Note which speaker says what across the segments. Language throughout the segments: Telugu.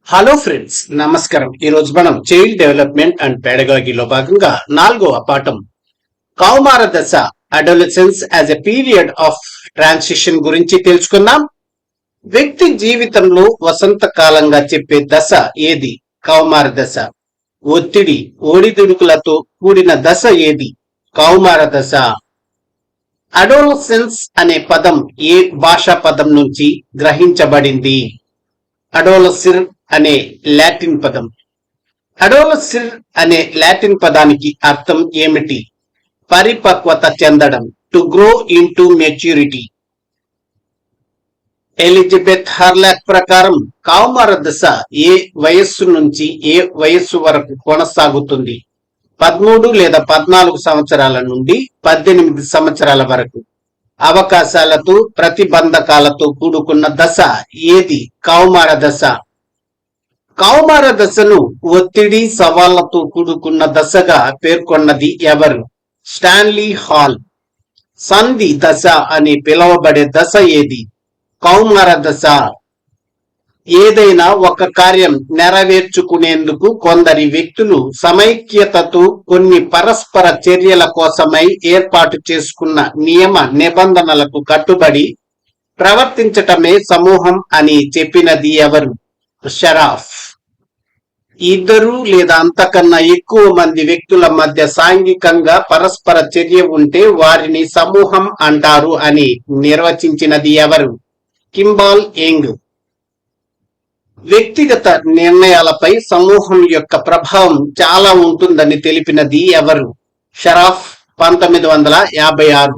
Speaker 1: హలో ఫ్రెండ్స్, నమస్కారం. ఈ రోజు మనం చైల్డ్ డెవలప్మెంట్ అండ్ పెడగాగిలో భాగంగా 4వ పాఠం కౌమార దశ adolescence as a period of transition గురించి తెలుసుకుందాం. వ్యక్తి జీవితంలో వసంత కాలంగా చెప్పే దశ ఏది? కౌమార దశ. ఒత్తిడి, ఒడిదుడుకులతో కూడిన దశ ఏది? కౌమార దశ. అడోలసెన్స్ అనే పదం ఏ భాషా పదం నుంచి గ్రహించబడింది? అడోలసిర్ అనే లాటిన్ పదం. అడోలసిర్ అనే లాటిన్ పదానికి అర్థం ఏమిటి? పరిపక్వత చెందడం, to grow in to maturity. Elizabeth Hurlock ప్రకారం కౌమార దశ ఏ వయస్సు నుంచి ఏ వయస్సు వరకు కొనసాగుతుంది? 13 లేదా 14 సంవత్సరాల నుండి 18 సంవత్సరాల వరకు. అవకాశాలతో ప్రతిబంధకాలతో కూడుకున్న దశ ఏది? కౌమార దశ. కౌమార దశను ఒత్తిడి సవాళ్లతో కూడుకున్న దశగా పేర్కొన్నది ఎవరు? Stanley hall. సంధి దశ అని పిలువబడే దశ ఏది? కౌమార దశ. ఏదైనా ఒక కార్యం నెరవేర్చుకునేందుకు కొందరి వ్యక్తులు సమైక్యతతో కొన్ని పరస్పర చర్యల కోసమై ఏర్పాటు చేసుకున్న నియమ నిబంధనలకు కట్టుబడి ప్రవర్తించటమే సమూహం అని చెప్పినది ఎవరు? షరాఫ్. ఇద్దరు లేదా అంతకన్నా ఎక్కువ మంది వ్యక్తుల మధ్య సాంఘికంగా పరస్పర చర్య ఉంటే వారిని సమూహం అంటారు అని నిర్వచించినది ఎవరు? Kimball Young. వ్యక్తిగత నిర్ణయాలపై సమూహం యొక్క ప్రభావం చాలా ఉంటుందని తెలిపినది ఎవరు? షరాఫ్. 1956.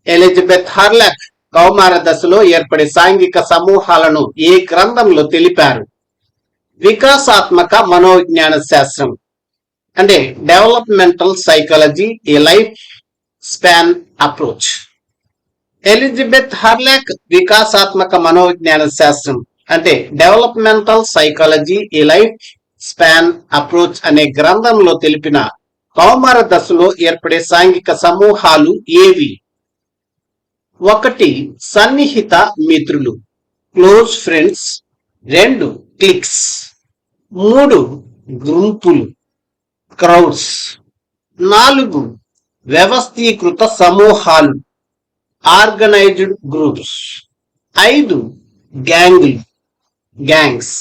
Speaker 1: ఎలిజబెత్ హార్లాక్ కౌమార దశలో ఏర్పడే సాంఘిక సమూహాలను ఏ గ్రంథంలో తెలిపారు? వికాసాత్మక మనోవిజ్ఞాన శాస్త్రం అంటే developmental psychology, a life span approach. Elizabeth Hurlock వికాసాత్మక మనోవిజ్ఞాన శాస్త్రం అంటే developmental psychology, a life span approach అనే గ్రంథంలో తెలిపిన కౌమార దశలో ఏర్పడే సాంఘిక సమూహాలు ఏవి? 1. సన్నిహిత మిత్రులు, క్లోజ్ ఫ్రెండ్స్. 2. క్లిక్స్. 3. గుంపులు, క్రౌడ్స్. 4. వ్యవస్థీకృత సమూహాలు, ఆర్గనైజ్డ్ గ్రూప్స్. 5. గ్యాంగులు, గ్యాంగ్స్.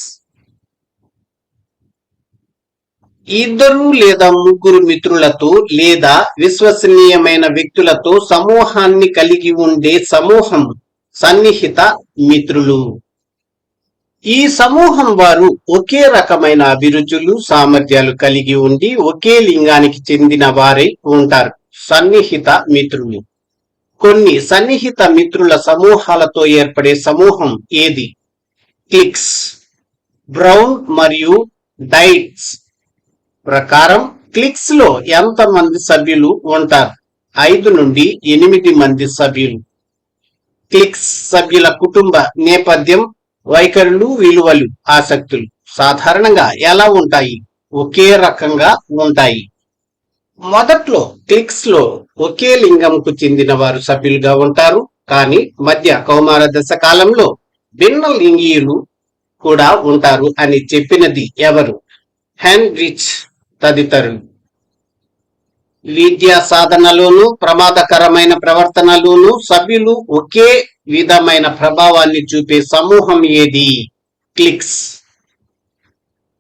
Speaker 1: ఇద్దరు లేదా ముగ్గురు మిత్రులతో లేదా విశ్వసనీయమైన వ్యక్తులతో సమూహాన్ని కలిగి ఉండే సమూహం సన్నిహిత మిత్రులు. ఈ సమూహం వారు ఒకే రకమైన అభిరుచులు, సామర్థ్యాలు కలిగి ఉండి ఒకే లింగానికి చెందిన వారై ఉంటారు. సన్నిహిత మిత్రులు. కొన్ని సన్నిహిత మిత్రుల సమూహాలతో ఏర్పడే సమూహం ఏది? క్లిక్స్. బ్రౌన్ మరియు డైట్స్ ప్రకారం క్లిక్స్ లో ఎంతమంది సభ్యులు ఉంటారు? 5 నుండి 8 మంది సభ్యులు. క్లిక్స్ సభ్యుల కుటుంబ నేపథ్యం, వైఖరులు, విలువలు, ఆసక్తులు సాధారణంగా ఎలా ఉంటాయి? ఒకే రకంగా ఉంటాయి. మొదట్లో క్లిక్స్ లో ఒకే లింగంకు చెందిన వారు సభ్యులుగా ఉంటారు, కానీ మధ్య కౌమార దశ కాలంలో భిన్న లింగీయులు కూడా ఉంటారు అని చెప్పినది ఎవరు? హెన్రిచ్ తదితరులు. విద్యా సాధనలోను ప్రమాదకరమైన ప్రవర్తనలోను సభ్యులు ఒకే విధమైన ప్రభావాన్ని చూపే సమూహం ఏది? క్లిక్స్.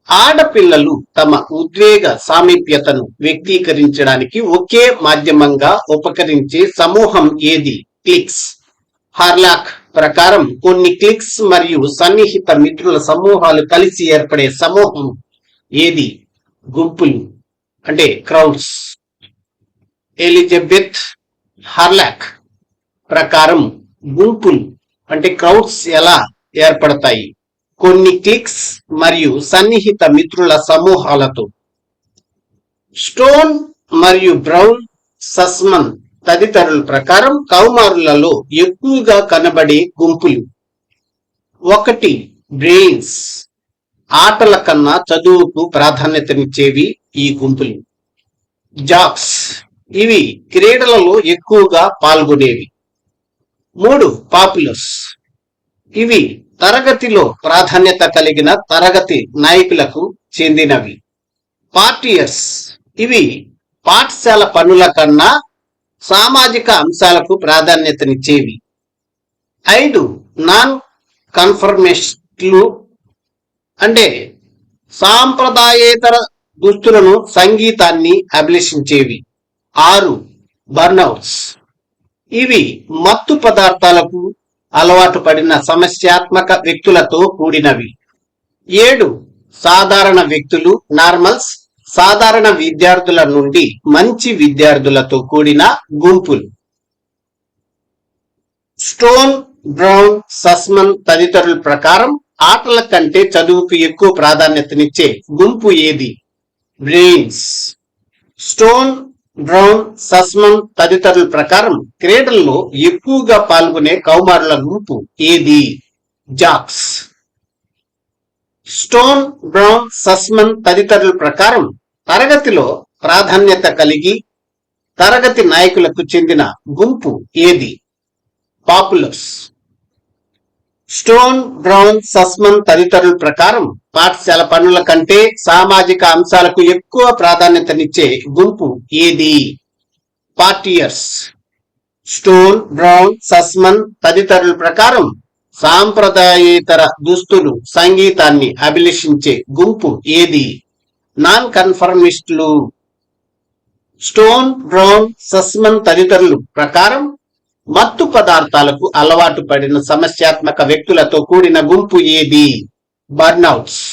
Speaker 1: ఆడపిల్లలు తమ ఉద్వేగ సామీప్యతను వ్యక్తీకరించడానికి ఒకే మాధ్యమంగా ఉపకరించే సమూహం ఏది? క్లిక్స్. హార్లాక్ ప్రకారం కొన్ని క్లిక్స్ మరియు సన్నిహిత మిత్రుల సమూహాలు కలిసి ఏర్పడే సమూహం ఏది? గుంపులు అంటే క్రౌడ్స్. ఎలిజబెత్ హార్లాక్ ప్రకారం గుంపులు అంటే క్రౌడ్స్ ఎలా ఏర్పడతాయి? కొన్ని క్లిక్స్ మరియు సన్నిహిత మిత్రుల సమూహాలతో. స్టోన్ మరియు బ్రౌన్, సస్మన్ తదితరుల ప్రకారం కౌమారులలో ఎక్కువగా కనబడే గుంపులు. 1. బ్రెయిన్స్. ఆటల కన్నా చదువుకు ప్రాధాన్యతనిచ్చేవి ఈ గుంపులు. జాక్స్. ఇవి క్రీడలలో ఎక్కువగా పాల్గొనేవి. 3. పాపులస్. ఇవి తరగతిలో ప్రాధాన్యత కలిగిన తరగతి నాయకులకు చెందినవి. పార్టియర్స్ ఇవి పాఠశాల పనుల కన్నా సామాజిక అంశాలకు ప్రాధాన్యతనిచ్చేవి. 5 నాన్ కన్ఫర్మిస్టులు అంటే సాంప్రదాయేతర దుస్తులను, సంగీతాన్ని అభిలషించేవి. 6 బర్నౌట్స్ ఇవి మత్తు పదార్థాలకు అలవాటు పడిన సమస్యాత్మక వ్యక్తులతో కూడినవి. 7 సాధారణ వ్యక్తులు, నార్మల్స్ సాధారణ విద్యార్థుల నుండి మంచి విద్యార్థులతో కూడిన గుంపులు. స్టోన్, బ్రౌన్, సస్మన్ తదితరుల ప్రకారం ఆటల కంటే చదువుకు ఎక్కువ ప్రాధాన్యతనిచ్చే గుంపు ఏది? బ్రెయిన్స్. స్టోన్, బ్రౌన్, సస్మన్ తదితరుల ప్రకారం క్రీడల్లో ఎక్కువగా పాల్గొనే కౌమారుల గుంపు ఏది? జాక్స్. స్టోన్, బ్రౌన్, సస్మన్ తదితరుల ప్రకారం తరగతిలో ప్రాధాన్యత కలిగి తరగతి నాయకులకు చెందిన గుంపు ఏది? పాపులర్స్. స్టోన్, బ్రౌన్, సస్మన్ తదితరుల ప్రకారం పాఠశాల పనుల కంటే సామాజిక అంశాలకు ఎక్కువ ప్రాధాన్యతనిచ్చే గుంపు ఏది? పార్టియర్స్. స్టోన్, బ్రౌన్, సస్మన్ తదితరుల ప్రకారం సాంప్రదాయేతర దుస్తులు, సంగీతాన్ని అభిలషించే గుంపు ఏది? నాన్ కన్ఫర్మిస్టులు. స్టోన్, బ్రౌన్, సస్మన్ తదితరుల ప్రకారం మత్తు పదార్థాలకు అలవాటు పడిన సమస్యాత్మక వ్యక్తులతో కూడిన గుంపు ఏది? బర్నౌట్స్.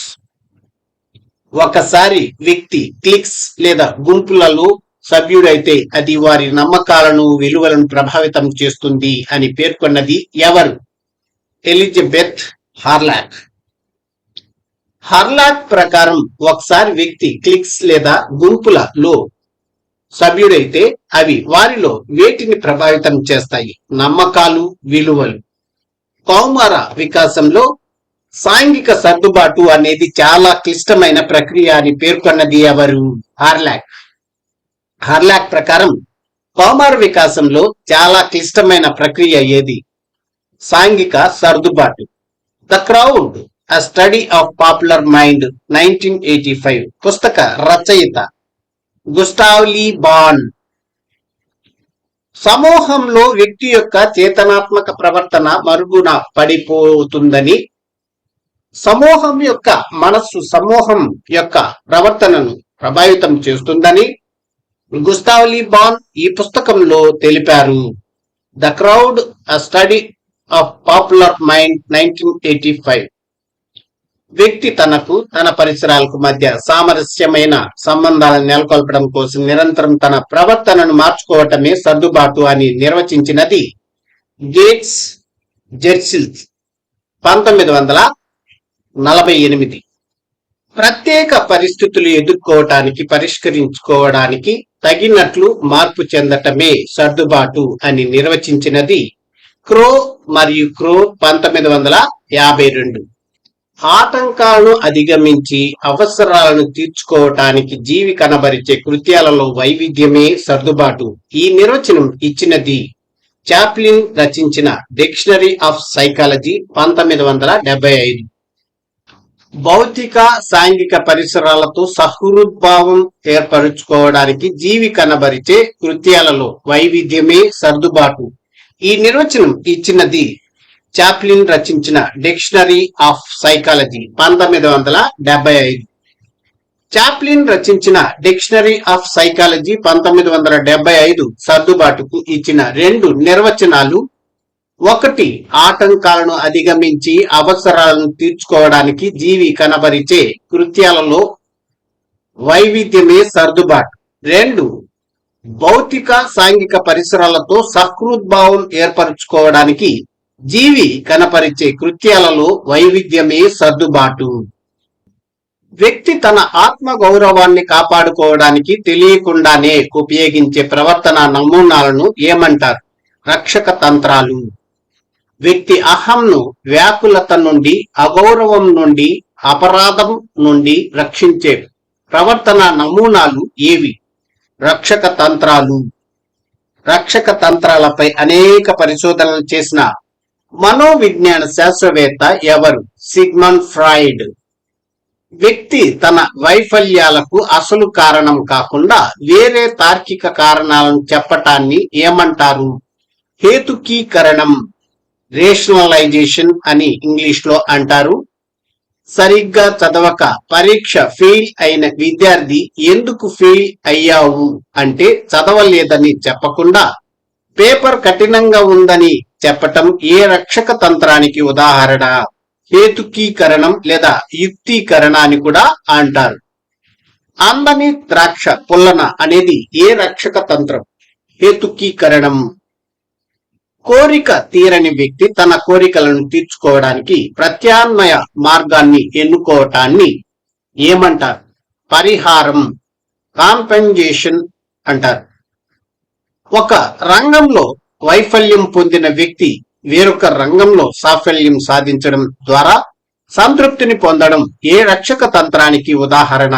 Speaker 1: ఒకసారి వ్యక్తి క్లిక్స్ లేదా గుంపులలో సభ్యుడైతే అది వారి నమ్మకాలను, విలువలను ప్రభావితం చేస్తుంది అని పేర్కొన్నది ఎవరు? Elizabeth Hurlock. హార్లాక్ ప్రకారం ఒకసారి వ్యక్తి క్లిక్స్ లేదా గుంపులలో సభ్యుడైతే అవి వారిలో వేటిని ప్రభావితం చేస్తాయి? నమ్మకాలు, విలువలు. కౌమార వికాసంలో సాంఘిక సర్దుబాటు అనేది చాలా క్లిష్టమైన ప్రక్రియ అని పేర్కొన్నది ఎవరు? హార్లాక్. హార్లాక్ ప్రకారం కౌమార వికాసంలో చాలా క్లిష్టమైన ప్రక్రియ ఏది? సాంఘిక సర్దుబాటు. The crowd, A Study of Popular Mind 1985 పుస్తక రచయిత గుస్టావ్ లీ బాన్. సమూహంలో వ్యక్తి యొక్క చేతనాత్మక ప్రవర్తన మరుగున పడిపోతుందని, సమూహం యొక్క మనస్సు సమూహం యొక్క ప్రవర్తనను ప్రభావితం చేస్తుందని గుస్టావ్ లీ బాన్ ఈ పుస్తకంలో తెలిపారు. The crowd, A Study of Popular Mind 1985. వ్యక్తి తన పరిసరాలకు మధ్య సామరస్యమైన సంబంధాలను నెలకొల్పడం కోసం నిరంతరం తన ప్రవర్తనను మార్చుకోవటమే సర్దుబాటు అని నిర్వచించినది గేట్స్ జెర్సిల్ 1948. ప్రత్యేక పరిస్థితులు ఎదుర్కోవటానికి, పరిష్కరించుకోవడానికి తగినట్లు మార్పు చెందటమే సర్దుబాటు అని నిర్వచించినది క్రో మరియు క్రో 1952. ఆటంకాలను అధిగమించి అవసరాలను తీర్చుకోవటానికి జీవి కనబరిచే కృత్యాలలో వైవిధ్యమే సర్దుబాటు. ఈ నిర్వచనం ఇచ్చినది చాప్లిన్ రచించిన డిక్షనరీ ఆఫ్ సైకాలజీ 1975. భౌతిక, సాంఘిక పరిసరాలతో సహృద్భావం ఏర్పరుచుకోవడానికి జీవి కనబరిచే కృత్యాలలో వైవిధ్యమే సర్దుబాటు. ఈ నిర్వచనం ఇచ్చినది చాప్లిన్ రచించిన డిక్షనరీ ఆఫ్ సైకాలజీ 1975. చాప్లిన్ రచించిన డిక్షనరీ ఆఫ్ సైకాలజీ 1975 సర్దుబాటుకు ఇచ్చిన 2 నిర్వచనాలు. 1 ఆటంకాలను అధిగమించి అవసరాలను తీర్చుకోవడానికి జీవి కనబరిచే కృత్యాలలో వైవిధ్యమే సర్దుబాటు. 2 భౌతిక, సాంఘిక పరిసరాలతో సహృద్భావం ఏర్పరచుకోవడానికి జీవి కనపరిచే కృత్యాలలో వైవిధ్యమే సర్దుబాటు. వ్యక్తి తన ఆత్మ గౌరవాన్ని కాపాడుకోవడానికి తెలియకుండానే ఉపయోగించే ప్రవర్తన నమూనాలను ఏమంటారు? రక్షక తంత్రాలు. వ్యక్తి అహంను వ్యాకులత నుండి, అగౌరవం నుండి, అపరాధం నుండి రక్షించే ప్రవర్తన నమూనాలు ఏవి? రక్షక తంత్రాలు. రక్షక తంత్రాలపై అనేక పరిశోధనలు చేసిన మనోవిజ్ఞాన శాస్త్రవేత్త ఎవరు? Sigmund Freud. వ్యక్తి తన వైఫల్యాలకు అసలు కారణం కాకుండా వేరే తార్కిక కారణాలను చెప్పటాన్ని ఏమంటారు? హేతుకీకరణం, రేషనలైజేషన్ అని ఇంగ్లీష్ లో అంటారు. సరిగ్గా చదవక పరీక్ష ఫెయిల్ అయిన విద్యార్థి ఎందుకు ఫెయిల్ అయ్యావు అంటే చదవలేదని చెప్పకుండా పేపర్ కఠినంగా ఉందని చెప్పటం ఏ రక్షక తంత్రానికి ఉదాహరణ? హేతుకీకరణం లేదా యుక్తీకరణ అని కూడా అంటారు. అందని ద్రాక్ష పుల్లన అనేది ఏ రక్షక తంత్రం? హేతుకీకరణం. కోరిక తీరని వ్యక్తి తన కోరికలను తీర్చుకోవడానికి ప్రత్యామ్నాయ మార్గాన్ని ఎన్నుకోవటాన్ని ఏమంటారు? పరిహారం, కాంపెన్సేషన్ అంటారు. ఒక రంగంలో వైఫల్యం పొందిన వ్యక్తి వేరొక రంగంలో సాఫల్యం సాధించడం ద్వారా సంతృప్తిని పొందడం ఏ రక్షక తంత్రానికి ఉదాహరణ?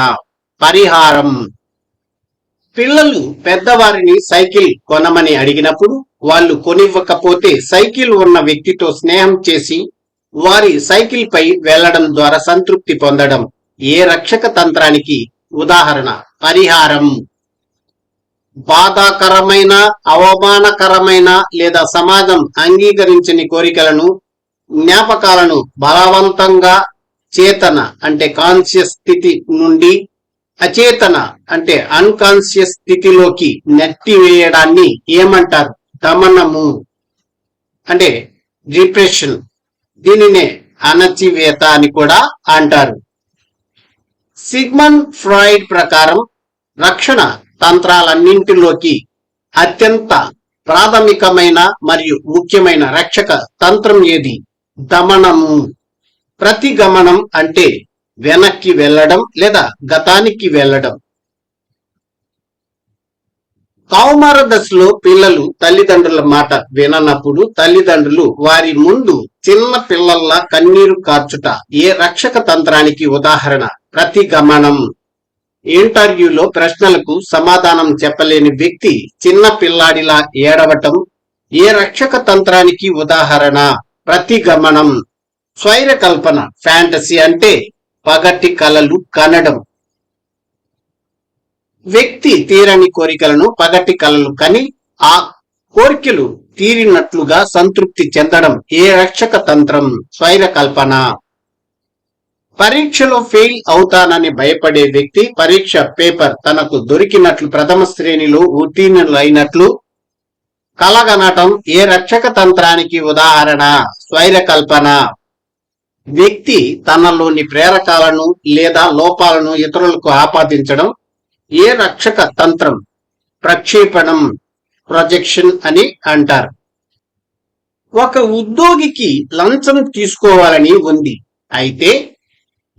Speaker 1: పరిహారం. పిల్లలు పెద్దవారిని సైకిల్ కొనమని అడిగినప్పుడు వాళ్ళు కొనివ్వకపోతే సైకిల్ ఉన్న వ్యక్తితో స్నేహం చేసి వారి సైకిల్ పై వెళ్లడం ద్వారా సంతృప్తి పొందడం ఏ రక్షక తంత్రానికి ఉదాహరణ? పరిహారం. బాధాకరమైన, అవమానకరమైన లేదా సమాజం అంగీకరించని కోరికలను, జ్ఞాపకాలను బలవంతంగా చేతన అంటే కాన్షియస్ స్థితి నుండి అచేతన అంటే అన్కాన్షియస్ స్థితిలోకి నెట్టివేయడాన్ని ఏమంటారు? దమనము అంటే డిప్రెషన్. దీనినే అణచివేత అని కూడా అంటారు. సిగ్మండ్ ఫ్రాయిడ్ ప్రకారం రక్షణ తంత్రాలన్నింటిలోకి అత్యంత ప్రాథమికమైన మరియు ముఖ్యమైన రక్షక తంత్రం ఏది? దమనము. ప్రతిగమనం అంటే వెనక్కి వెళ్ళడం లేదా గతానికి వెళ్ళడం. కౌమార దశలో పిల్లలు తల్లిదండ్రుల మాట విననప్పుడు తల్లిదండ్రులు వారి ముందు చిన్న పిల్లల్లా కన్నీరు కార్చుట ఏ రక్షక తంత్రానికి ఉదాహరణ? ప్రతిగమనం. ఇంటర్వ్యూలో ప్రశ్నలకు సమాధానం చెప్పలేని వ్యక్తి చిన్న పిల్లాడిలా ఏడవటం ఏ రక్షక తంత్రానికి ఉదాహరణ? ప్రతిగమనం. స్వైర కల్పన, ఫ్యాంటసీ అంటే పగటి కలలు కనడం. వ్యక్తి తీరని కోరికలను పగటి కలలు కని ఆ కోరికలు తీరినట్లుగా సంతృప్తి చెందడం ఏ రక్షక తంత్రం? స్వైర కల్పన. పరీక్షలో ఫెయిల్ అవుతానని భయపడే వ్యక్తి పరీక్ష పేపర్ తనకు దొరికినట్లు ప్రథమ శ్రేణిలో ఉత్తీర్ణులైనట్లు కలగనటం ఏ రక్షక తంత్రానికి ఉదాహరణ? స్వైర కల్పన. వ్యక్తి తనలోని ప్రేరకాలను లేదా లోపాలను ఇతరులకు ఆపాదించడం ఏ రక్షక తంత్రం? ప్రక్షేపణం, ప్రొజెక్షన్ అని అంటారు. ఒక ఉద్యోగికి లంచం తీసుకోవాలని ఉంది. అయితే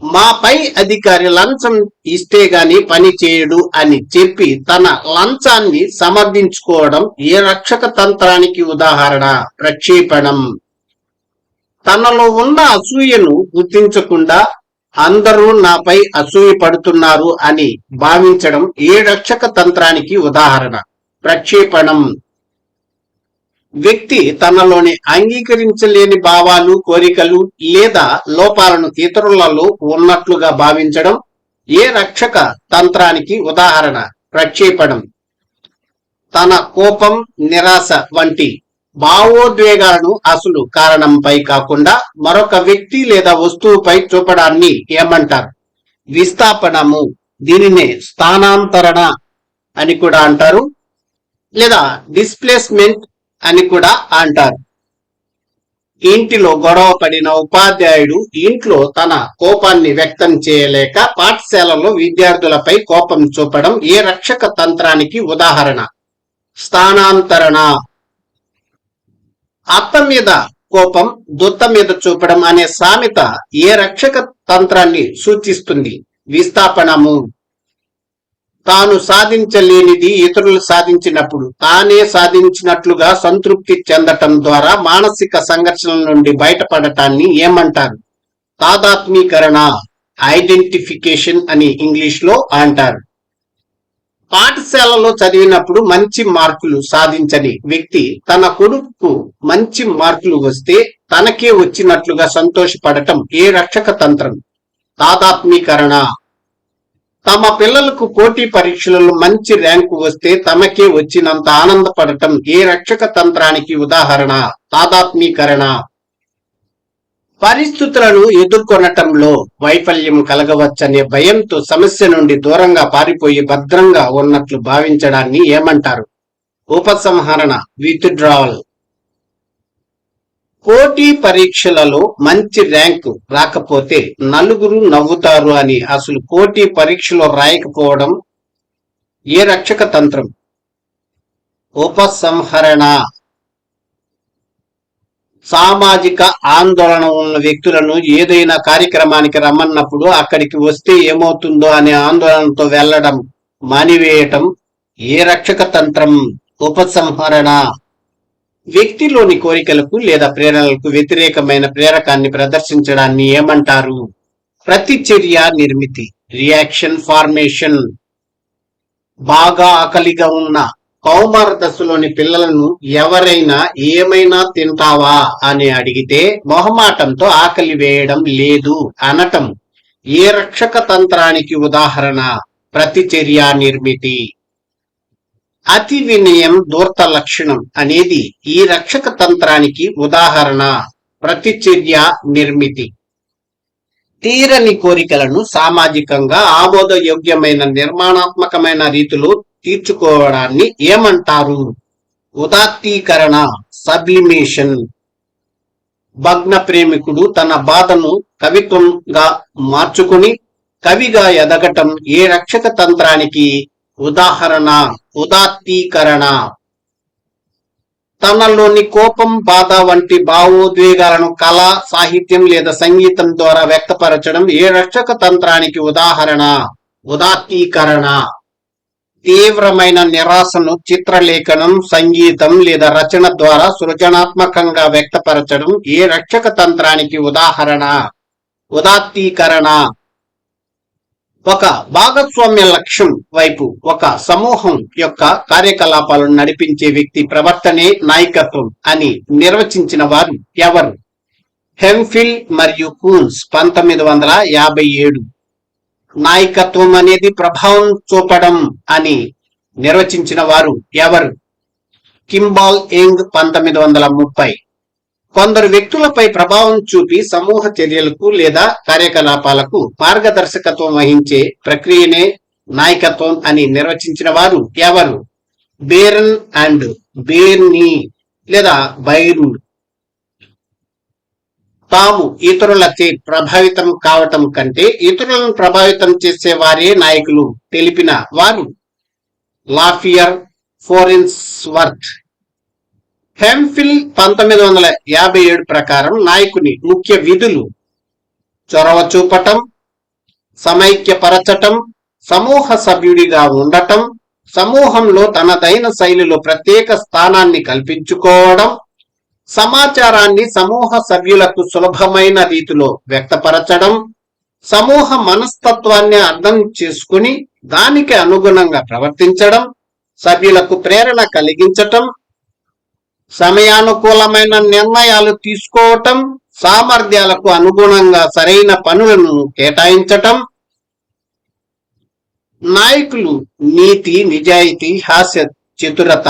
Speaker 1: మా పై అధికారి లంచం ఇస్తే గాని పని చేయడు అని చెప్పి తన లంచాన్ని సమర్థించుకోవడం ఏ రక్షక తంత్రానికి ఉదాహరణ? ప్రక్షేపణం. తనలో ఉన్న అసూయను గుర్తించకుండా అందరూ నాపై అసూయ పడుతున్నారు అని భావించడం ఏ రక్షక తంత్రానికి ఉదాహరణ? ప్రక్షేపణం. వ్యక్తి తనలోని అంగీకరించలేని భావాలు, కోరికలు లేదా లోపాలను ఇతరులలో ఉన్నట్లుగా భావించడం ఏ రక్షక తంత్రానికి ఉదాహరణ? ప్రక్షేపణం. తన కోపం, నిరాశ వంటి భావోద్వేగాలను అసలు కారణంపై కాకుండా మరొక వ్యక్తి లేదా వస్తువుపై చూపడాన్ని ఏమంటారు? విస్థాపనము. దీనినే స్థానాంతరణ అని కూడా అంటారు లేదా డిస్ప్లేస్మెంట్ అని కూడా అంటారు. ఇంటిలో గొడవ పడిన ఉపాధ్యాయుడు ఇంట్లో తన కోపాన్ని వ్యక్తం చేయలేక పాఠశాలలో విద్యార్థులపై కోపం చూపడం ఏ రక్షక తంత్రానికి ఉదాహరణ? స్థానాంతరణ. అత్త మీద కోపం దుత్త మీద చూపడం అనే సామెత ఏ రక్షక తంత్రాన్ని సూచిస్తుంది? విస్థాపనము. తాను సాధించలేనిది ఇతరులు సాధించినప్పుడు తానే సాధించినట్లుగా సంతృప్తి చెందటం ద్వారా మానసిక సంఘర్షణ నుండి బయటపడటాన్ని ఏమంటారు? తాదాత్మీకరణ, ఐడెంటిఫికేషన్ అని ఇంగ్లీష్ లో అంటారు. పాఠశాలలో చదివినప్పుడు మంచి మార్కులు సాధించని వ్యక్తి తన కొడుకు మంచి మార్కులు వస్తే తనకే వచ్చినట్లుగా సంతోషపడటం ఏ రక్షక తంత్రం? తాదాత్మీకరణ. తమ పిల్లలకు పోటీ పరీక్షలలో మంచి ర్యాంకు వస్తే తమకే వచ్చినంత ఆనందపడటం ఏ రక్షక తంత్రానికి ఉదాహరణ? తాదాత్మీకరణ. పరిస్థితులను ఎదుర్కొనటంలో వైఫల్యం కలగవచ్చనే భయంతో సమస్య నుండి దూరంగా పారిపోయి భద్రంగా ఉన్నట్లు భావించడాన్ని ఏమంటారు? ఉపసంహరణ, విత్డ్రావల్. పోటీ పరీక్షలలో మంచి ర్యాంకు రాకపోతే నలుగురు నవ్వుతారు అని అసలు పోటీ పరీక్షలో రాయకపోవడం ఏ రక్షక తంత్రం? ఉపసంహరణ. సామాజిక ఆందోళన ఉన్న వ్యక్తులను ఏదైనా కార్యక్రమానికి రమ్మన్నప్పుడు అక్కడికి వస్తే ఏమవుతుందో అనే ఆందోళనతో వెళ్లడం మానివేయటం ఏ రక్షక తంత్రం? ఉపసంహరణ. వ్యక్తిలోని కోరికలకు లేదా ప్రేరణలకు వ్యతిరేకమైన ప్రేరకాన్ని ప్రదర్శించడాన్ని ఏమంటారు? ప్రతిచర్య నిర్మితి, రియాక్షన్ ఫార్మేషన్. బాగా ఆకలిగా ఉన్న కౌమార దశలోని పిల్లలను ఎవరైనా ఏమైనా తింటావా అని అడిగితే మొహమాటంతో ఆకలి వేయడం లేదు అనటం ఏ రక్షక తంత్రానికి ఉదాహరణ? ప్రతిచర్య నిర్మితి. అతి వినయం దూర్త లక్షణం అనేది ఈ రక్షక తంత్రానికి ఉదాహరణ. ప్రతిచర్య నిర్మితి. తీరని కోరికలను సామాజికంగా ఆమోదయోగ్యమైన నిర్మాణాత్మకమైన రీతిలో తీర్చుకోవడాన్ని ఏమంటారు? ఉదాత్తీకరణ, సబ్లిమేషన్. భగ్న ప్రేమికుడు తన బాధను కవిత్వంగా మార్చుకుని కవిగా ఎదగటం ఏ రక్షక తంత్రానికి ఉదాహరణ? ఉదాత్తీకరణ. తనలోని కోపం, బాధ వంటి భావోద్వేగాలను కళ, సాహిత్యం లేదా సంగీతం ద్వారా వ్యక్తపరచడం ఏ రక్షక తంత్రానికి ఉదాహరణ? ఉదాత్తీకరణ. తీవ్రమైన నిరాశను చిత్రలేఖనం, సంగీతం లేదా రచన ద్వారా సృజనాత్మకంగా వ్యక్తపరచడం ఏ రక్షక తంత్రానికి ఉదాహరణ? ఉదాత్తీకరణ. ఒక భాగస్వామ్య లక్ష్యం వైపు ఒక సమూహం యొక్క కార్యకలాపాలను నడిపించే వ్యక్తి ప్రవర్తనే నాయకత్వం అని నిర్వచించిన వారు ఎవరు? హెంఫిల్ మరియు కూన్స్ 1957. నాయకత్వం అనేది ప్రభావం చూపడం అని నిర్వచించిన వారు ఎవరు? Kimball Young 1930. కొందరు వ్యక్తులపై ప్రభావం చూపి సమూహ చర్యలకు లేదా కార్యకలాపాలకు మార్గదర్శకత్వం వహించే ప్రక్రియనే నాయకత్వం అని నిర్వచించిన వారు ఎవరు? బేరన్ అండ్ బేర్నీ లేదా బైర్న్. తాము ఇతరులచే ప్రభావితం కావటం కంటే ఇతరులను ప్రభావితం చేసే వారే నాయకులు తెలిపిన వారు లాఫియర్, ఫోరెన్స్వర్త్. హెంఫిల్ 1957 ప్రకారం నాయకుని ముఖ్య విధులు చొరవ చూపటం, సమైక్యపరచటం, సమూహ సభ్యుడిగా ఉండటం, సమూహంలో తనదైన శైలిలో ప్రత్యేక స్థానాన్ని కల్పించుకోవడం, సమాచారాన్ని సమూహ సభ్యులకు సులభమైన రీతిలో వ్యక్తపరచడం, సమూహ మనస్తత్వాన్ని అర్థం చేసుకుని దానికి అనుగుణంగా ప్రవర్తించడం, సభ్యులకు ప్రేరణ కలిగించటం, సమయానుకూలమైన నిర్ణయాలు తీసుకోవటం, సామర్థ్యాలకు అనుగుణంగా సరైన పనులను కేటాయించటం. నాయకులు నీతి, నిజాయితీ, హాస్య చతురత,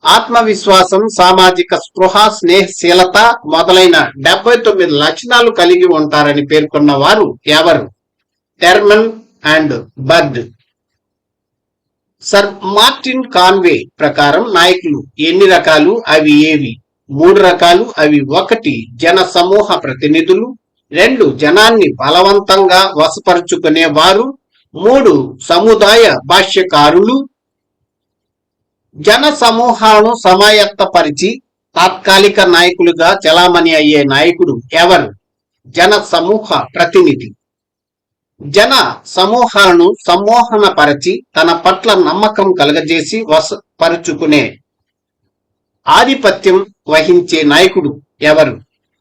Speaker 1: ఆత్మవిశ్వాసం, సామాజిక స్పృహ, స్నేహశీలత మొదలైన 79 లక్షణాలు కలిగి ఉంటారని పేర్కొన్న వారు ఎవరు? Terman and bird. Sir Martin Conway ప్రకారం నాయకులు ఎన్ని రకాలు, అవి ఏవి? 3 రకాలు, అవి 1 జన సమూహ ప్రతినిధులు, 2 జనాన్ని బలవంతంగా వశపరుచుకునే వారు, 3 సముదాయ భాష్యకారులు. జన సమూహాలను సమాయత్తపరిచి తాత్కాలిక నాయకులుగా చలామణి అయ్యే నాయకుడు ఎవరు? జన సమూహ ప్రతినిధి. జన సమూహాలను సమ్మోహనపరచి తన పట్ల నమ్మకం కలగజేసి వశపరుచుకునే ఆధిపత్యం వహించే నాయకుడు ఎవరు?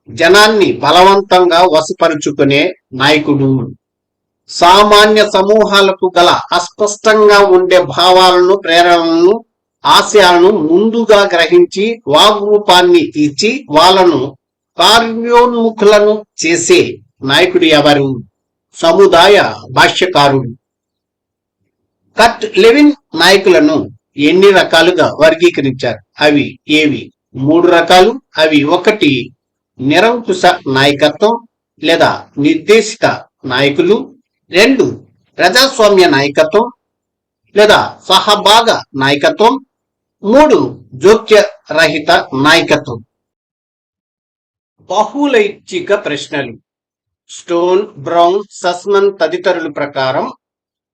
Speaker 1: జనాన్ని బలవంతంగా వశపరుచుకునే నాయకుడు. సామాన్య సమూహాలకు గల అస్పష్టంగా ఉండే భావాలను, ప్రేరణలను, ఆశయాలను ముందుగా గ్రహించి వాగ్రూపాన్ని ఇచ్చి వాళ్ళను కార్యోన్ముఖులను చేసే నాయకుడు ఎవరు? సముదాయ భాష్యకారుడు. కర్ట్ లెవిన్ నాయకులను ఎన్ని రకాలుగా వర్గీకరించారు? అవి ఏవి? 3 రకాలు. అవి: 1 నిరంకుశ నాయకత్వం లేదా నిర్దేశిత నాయకులు, 2 ప్రజాస్వామ్య నాయకత్వం లేదా సహభాగ నాయకత్వం, 3 జోక్య రహిత నాయకత్వం. బహుళైచ్ఛిక ప్రశ్నలు. స్టోన్, బ్రౌన్, సస్మన్ తదితరుల ప్రకారం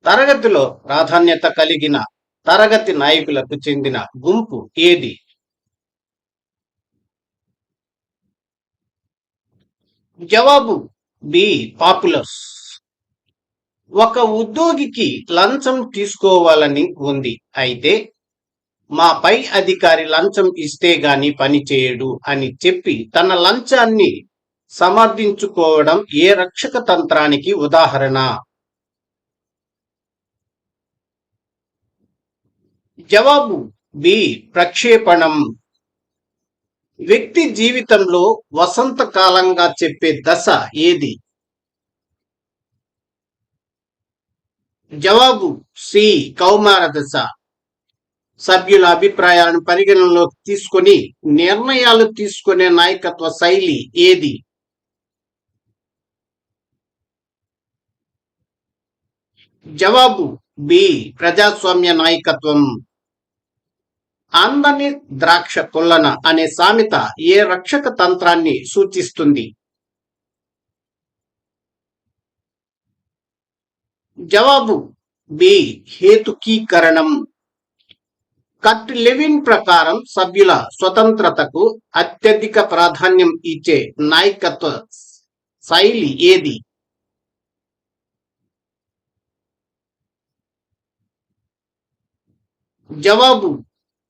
Speaker 1: తరగతిలో ప్రాధాన్యత కలిగిన తరగతి నాయకులకు చెందిన గుంపు ఏది? జవాబు బి పాపులస్. ఒక ఉద్యోగికి లంచం తీసుకోవాలని ఉంది. అయితే మా పై అధికారి లంచం ఇస్తే గాని పని చేయడు అని చెప్పి తన లంచాన్ని సమర్థించుకోవడం ఏ రక్షక తంత్రానికి ఉదాహరణ? జవాబు బి ప్రక్షేపణం. వ్యక్తి జీవితంలో వసంతకాలంగా చెప్పే దశ ఏది? జవాబు సి కౌమార దశ. సభ్యుల అభిప్రాయాలను పరిగణనలోకి తీసుకొని నిర్ణయాలు తీసుకునే నాయకత్వ శైలి ఏది? జవాబు బి ప్రజాస్వామ్య నాయకత్వం. అందని ద్రాక్ష పుల్లన అనే సామెత ఏ రక్షక తంత్రాన్ని సూచిస్తుంది? జవాబు బి హేతుకీకరణం. కర్ట్ లెవిన్ ప్రకారం సభ్యుల స్వతంత్రతకు అత్యధిక ప్రాధాన్యం ఇచ్చే నాయకత్వ శైలి ఏది? జవాబు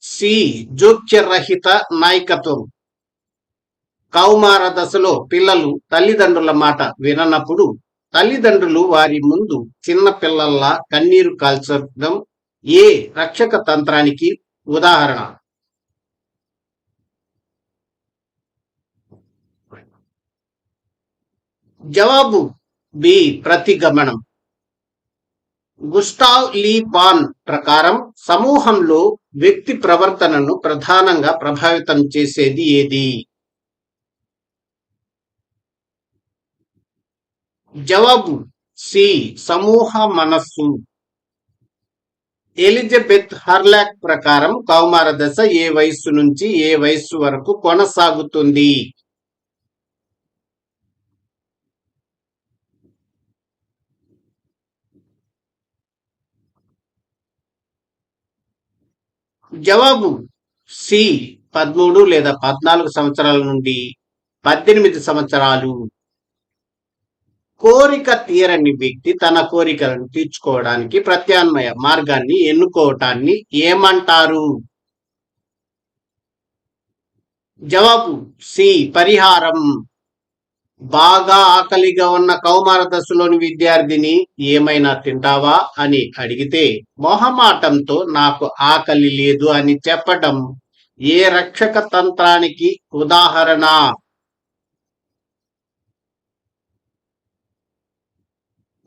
Speaker 1: సి జోక్యరహిత నాయకత్వం. కౌమార దశలో పిల్లలు తల్లిదండ్రుల మాట విననప్పుడు తల్లిదండ్రులు వారి ముందు చిన్న పిల్లల్లా కన్నీరు కాల్చడం ఏ రక్షక తంత్రానికి ఉదాహరణ? జవాబు బి ప్రతిగమనం. గుస్టావ్ లీ పాన్ ప్రకారం సమూహంలో వ్యక్తి ప్రవర్తనను ప్రధానంగా ప్రభావితం చేసేది ఏది? జవాబు సి సమూహ మనస్సు. ఎలిజబెత్ హర్లాక్ ప్రకారం కౌమార దశ ఏ వయస్సు నుంచి ఏ వయస్సు వరకు కొనసాగుతుంది? జవాబు సి 13 లేదా 14 సంవత్సరాల నుండి 18 సంవత్సరాలు. కోరిక తీరని వ్యక్తి తన కోరికలను తీర్చుకోవడానికి ప్రత్యామ్నాయ మార్గాన్ని ఎన్నుకోవటాన్ని ఏమంటారు? జవాబు సి పరిహారం. బాగా ఆకలిగా ఉన్న కౌమార దశలోని విద్యార్థిని ఏమైనా తింటావా అని అడిగితే మొహమాటంతో నాకు ఆకలి లేదు అని చెప్పడం ఏ రక్షక తంత్రానికి ఉదాహరణ?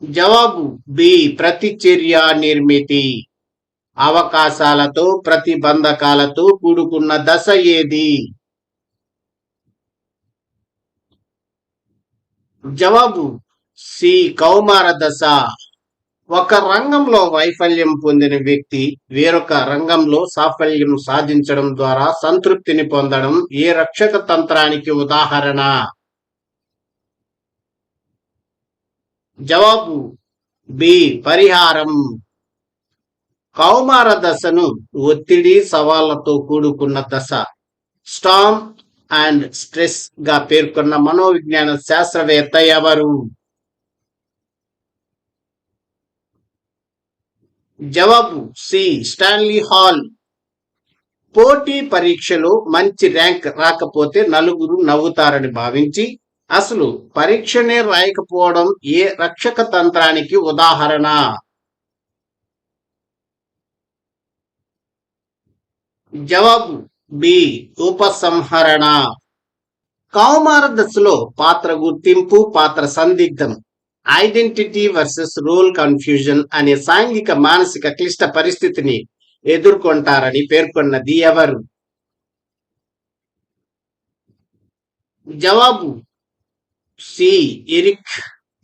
Speaker 1: జవాబు బి ప్రతిచర్య నిర్మితి. అవకాశాలతో ప్రతిబంధకాలతో కూడుకున్న దశ ఏది? జవాబు సి కౌమార దశ. ఒక రంగంలో వైఫల్యం పొందిన వ్యక్తి వేరొక రంగంలో సాఫల్యం సాధించడం ద్వారా సంతృప్తిని పొందడం ఏ రక్షక తంత్రానికి ఉదాహరణ? జవాబు బి పరిహారం. కౌమార దశను ఒత్తిడి, సవాళ్లతో కూడుకున్న దశ, స్టార్మ్ అండ్ స్ట్రెస్ గా పేర్కొన్న మనోవిజ్ఞాన శాస్త్రవేత్త ఎవరు? జవాబు సి స్టాన్లీ హాల్. పోటీ పరీక్షలో మంచి ర్యాంక్ రాకపోతే నలుగురు నవ్వుతారని భావించి అసలు పరీక్షనే రాయకపోవడం ఏ రక్షక తంత్రానికి ఉదాహరణ? జవాబు బి. ఉపసంహరణ. కౌమార దశలో పాత్ర గుర్తింపు, పాత్ర సందిగ్ధం, ఐడెంటిటీ వర్సెస్ రోల్ కన్ఫ్యూజన్ అనే సాంఘిక మానసిక క్లిష్ట పరిస్థితిని ఎదుర్కొంటారని పేర్కొన్నది ఎవరు? జవాబు సి.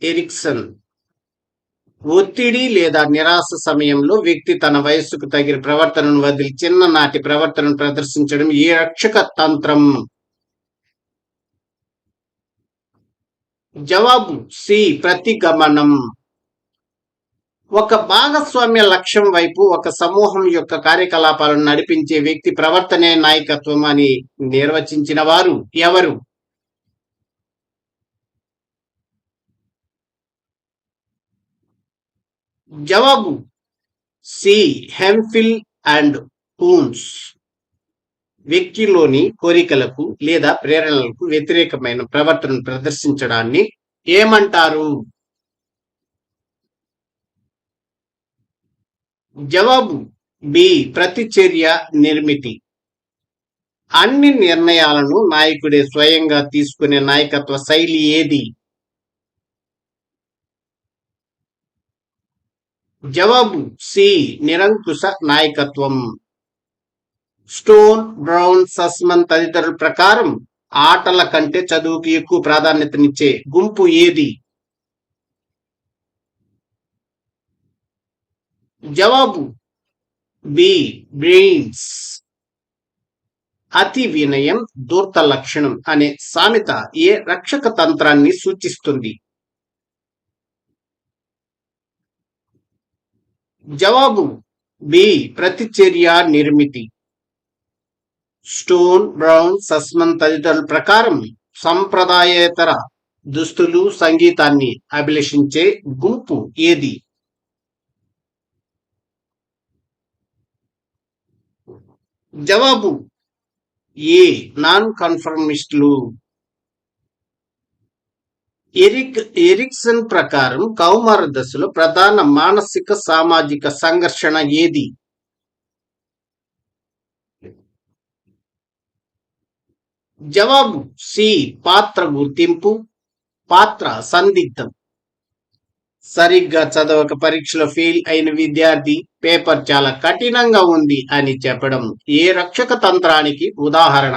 Speaker 1: ఎరిక్సన్. ఒత్తిడి లేదా నిరాశ సమయంలో వ్యక్తి తన వయస్సుకు తగిన ప్రవర్తనను వదిలి చిన్ననాటి ప్రవర్తనను ప్రదర్శించడం ఏ రక్షక తంత్రం? జవాబు సి. ప్రతిగమనం. ఒక భాగస్వామ్య లక్ష్యం వైపు ఒక సమూహం యొక్క కార్యకలాపాలను నడిపించే వ్యక్తి ప్రవర్తనే నాయకత్వం అని నిర్వచించిన వారు ఎవరు? జవాబు సి. హెంఫిల్ and Huns. వ్యక్తిలోని కోరికలకు లేదా ప్రేరణలకు వ్యతిరేకమైన ప్రవర్తనను ప్రదర్శించడాన్ని ఏమంటారు? జవాబు బి. ప్రతిచర్య నిర్మితి. అన్ని నిర్ణయాలను నాయకుడే స్వయంగా తీసుకునే నాయకత్వ శైలి ఏది? జవాబు సి. నిరంకుశ నాయకత్వం. స్టోన్, బ్రౌన్, సస్మన్ తదితరుల ప్రకారం ఆటల కంటే చదువుకు ఎక్కువ ప్రాధాన్యతనిచ్చే గుంపు ఏది? జవాబు బి. బ్రెయిన్స్. అతి వినయం దూర్త లక్షణం అనే సామెత ఏ రక్షక తంత్రాన్ని సూచిస్తుంది? జవాబు బి. ప్రతిచర్య నిర్మితి. స్టోన్, బ్రౌన్, సస్మన్ తదితరుల ప్రకారం సంప్రదాయేతర దుస్తులు, సంగీతాన్ని అభిలషించే గుంపు ఏది? జవాబు ఏ. నాన్ కన్ఫర్మిస్టులు. ఎరిక్సన్ ప్రకారం కౌమార దశలో ప్రధాన మానసిక సామాజిక సంఘర్షణ ఏది? జవాబు సి. పాత్ర గుర్తింపు, పాత్ర సందిగ్ధం. సరిగ్గా చదవక పరీక్షలో ఫెయిల్ అయిన విద్యార్థి పేపర్ చాలా కఠినంగా ఉంది అని చెప్పడం ఏ రక్షక తంత్రానికి ఉదాహరణ?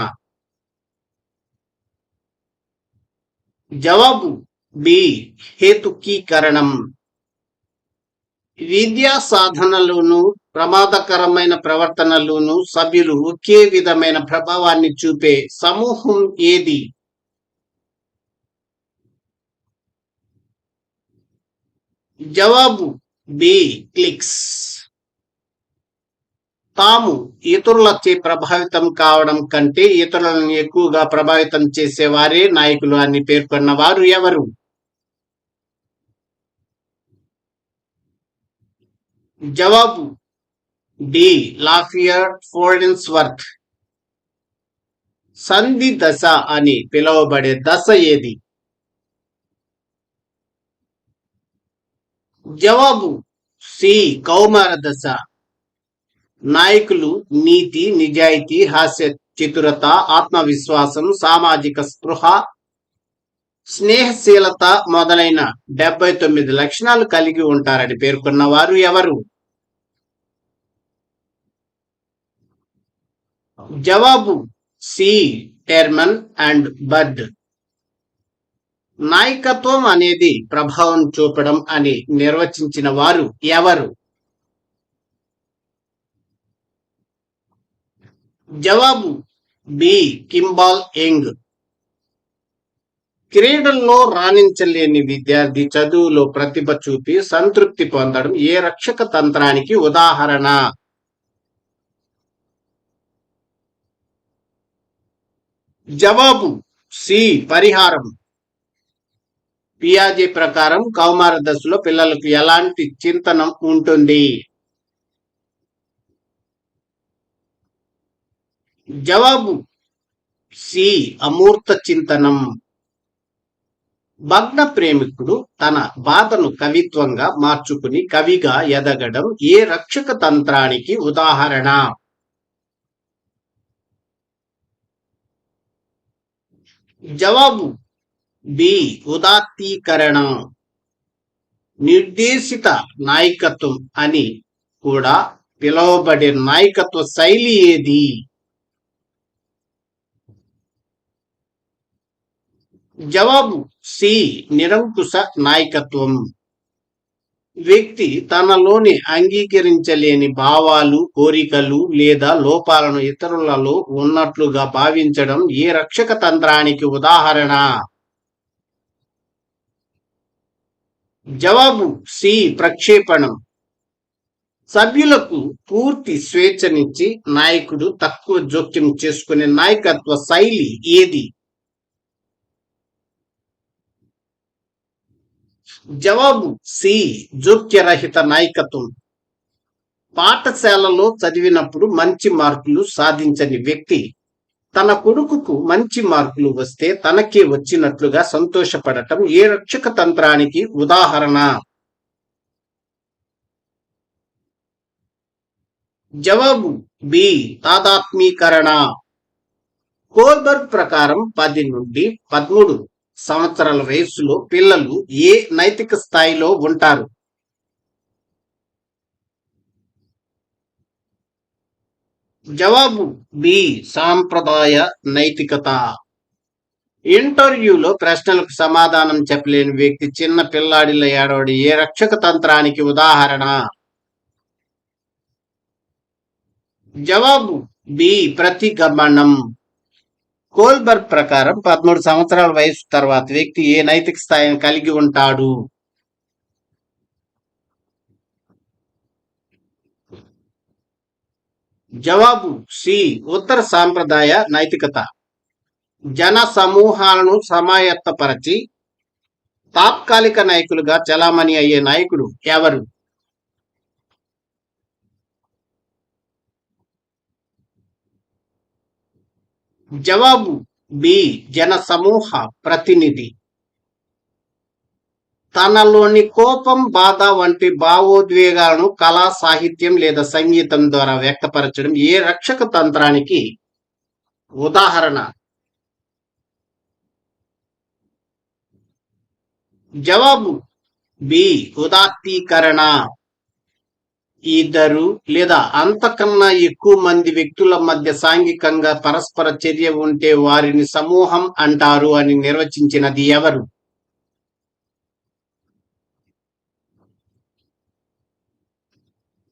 Speaker 1: జవాబు బి. హేతుకీకరణం. విద్యా సాధనలోను ప్రమాదకరమైన ప్రవర్తనలోను సభ్యులు ఒకే విధమైన ప్రభావాన్ని చూపే సమూహం ఏది? జవాబు బి. క్లిక్స్. తాము ఇతరులచే ప్రభావితం కావడం కంటే ఇతరులను ఎక్కువగా ప్రభావితం చేసేవారే నాయకులు అని పేర్కొన్న వారు ఎవరు? జవాబు డి. లాఫియర్ ఫోర్డెన్స్వర్త్. సంధి దశ అని పిలువబడే దశ ఏది? జవాబు సి. కౌమార దశ. నాయకులు నీతి, నిజాయితీ, హాస్య చతురత, ఆత్మవిశ్వాసం, సామాజిక స్పృహ, స్నేహశీలత మొదలైన 79 లక్షణాలు కలిగి ఉంటారని పేర్కొన్న వారు ఎవరు? జవాబు సి. Terman and bird. నాయకత్వం అనేది ప్రభావం చూపడం అని నిర్వచించిన వారు ఎవరు? జవాబు బి. Kimball young. క్రీడల్లో రాణించలేని విద్యార్థి చదువులో ప్రతిభ చూపి సంతృప్తి పొందడం ఏ రక్షక తంత్రానికి ఉదాహరణ? జవాబు సి. పరిహారం. పియాజే ప్రకారం కౌమార దశలో పిల్లలకు ఎలాంటి చింతనం ఉంటుంది? జవాబు సి. అమూర్త చింతనం. భగ్న ప్రేమికుడు తన బాధను కవిత్వంగా మార్చుకుని కవిగా ఎదగడం ఏ రక్షక తంత్రానికి ఉదాహరణ? జవాబు బి. ఉదాత్తీకరణ. నిర్దేశిత నాయకత్వం అని కూడా పిలువబడే నాయకత్వ శైలి ఏది? జవాబు సి. నిరంకుశ నాయకత్వం. వ్యక్తి తనలోని అంగీకరించలేని భావాలు, కోరికలు లేదా లోపాలను ఇతరులలో ఉన్నట్లుగా భావించడం ఏ రక్షక తంత్రానికి ఉదాహరణ? జవాబు సి. ప్రక్షేపణం. సభ్యులకు పూర్తి స్వేచ్ఛనిచ్చి నాయకుడు తక్కువ జోక్యం చేసుకునే నాయకత్వ శైలి ఏది? జవాబు సి. జోక్యరహిత నాయకత్వం. పాఠశాలలో చదివినప్పుడు మంచి మార్కులు సాధించని వ్యక్తి తన కొడుకుకు మంచి మార్కులు వస్తే తనకే వచ్చినట్లుగా సంతోషపడటం ఏ రక్షక తంత్రానికి ఉదాహరణ? జవాబు బి. తాదాత్మీకరణ. కోల్బర్గ్ ప్రకారం 10 నుండి 13 సంవత్సరాల వయస్సులో పిల్లలు ఏ నైతిక స్థాయిలో ఉంటారు? జవాబు బి. సాంప్రదాయ నైతికత. ఇంటర్వ్యూలో ప్రశ్నలకు సమాధానం చెప్పలేని వ్యక్తి చిన్న పిల్లాడిలో ఏడవడి ఏ రక్షక తంత్రానికి ఉదాహరణ? జవాబు బి. ప్రతిగమనం. కోల్బర్గ్ ప్రకారం 13 సంవత్సరాల వయసు తర్వాత వ్యక్తి ఏ నైతిక స్థాయిని కలిగి ఉంటాడు? జవాబు సి. ఉత్తర సాంప్రదాయ నైతికత. జన సమూహాలను సమాయత్తపరచి తాత్కాలిక నాయకులుగా చలామణి అయ్యే నాయకుడు ఎవరు? జవాబు బి. జన సమూహ ప్రతినిధి. తనలోని కోపం, బాధ వంటి భావోద్వేగాలను కళా, సాహిత్యం లేదా సంగీతం ద్వారా వ్యక్తపరచడం ఏ రక్షక తంత్రానికి ఉదాహరణ? జవాబు బి. ఉదాత్తీకరణ. ఇద్దరు లేదా అంతకన్నా ఎక్కువ మంది వ్యక్తుల మధ్య సాంఘికంగా పరస్పర చర్య ఉంటే వారిని సమూహం అంటారు అని నిర్వచించినది ఎవరు?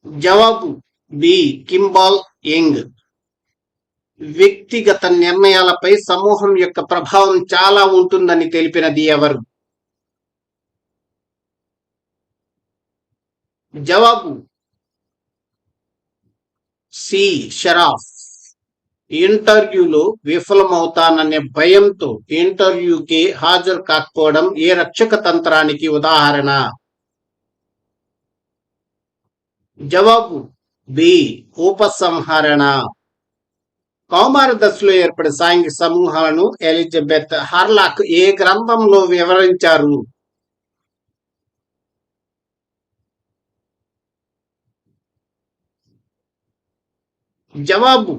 Speaker 1: జవాబు బి. Kimball Young. వ్యక్తిగత నిర్ణయాలపై సమూహం యొక్క ప్రభావం చాలా ఉంటుందని తెలిపినది ఎవరు? జవాబు సి. షరాఫ్. ఇంటర్వ్యూలో విఫలమవుతాననే భయంతో ఇంటర్వ్యూకి హాజరు కాకపోవడం ఏ రక్షక తంత్రానికి ఉదాహరణ? జవాబు బి. ఉపసంహరణ. కౌమార దశలో ఏర్పడే సాంఘిక సమూహాలను ఎలిజబెత్ హార్లాక్ ఏ గ్రంథంలో వివరించారు? జవాబు